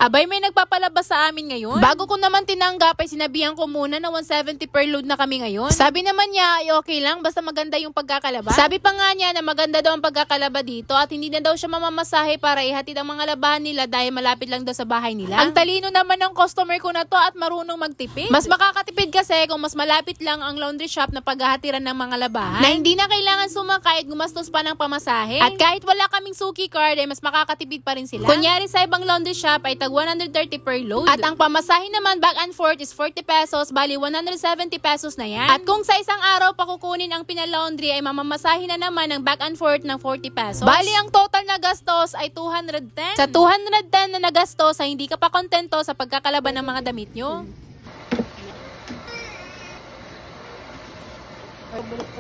Abay, may nagpapalabas sa amin ngayon. Bago ko naman tinanggap ay sinabihan ko muna na 170 per load na kami ngayon. Sabi naman niya ay okay lang basta maganda yung pagkakalaba. Sabi pa nga niya na maganda daw ang pagkakalaba dito at hindi na daw siya mamamasahe para ihatid ang mga labahan nila dahil malapit lang daw sa bahay nila. Ang talino naman ng customer ko na to at marunong magtipid. Mas makakatipid kasi kung mas malapit lang ang laundry shop na paghahatiran ng mga labahan na hindi na kailangan sumakay at gumastos pa ng pamasahe. At kahit wala kaming suki card ay mas makakatipid pa rin sila. Kunyari sa ibang laundry shop ay tag 130 per load. At ang pamasahe naman back and forth is 40 pesos, bali 170 pesos na yan. At kung sa isang araw pa kukunin ang pinalaundry ay mamamasahe na naman ng back and forth ng 40 pesos. Bali ang total na gastos ay 210. Sa 210 na nagastos ay hindi ka pa kontento sa pagkakalaban ng mga damit nyo. Ano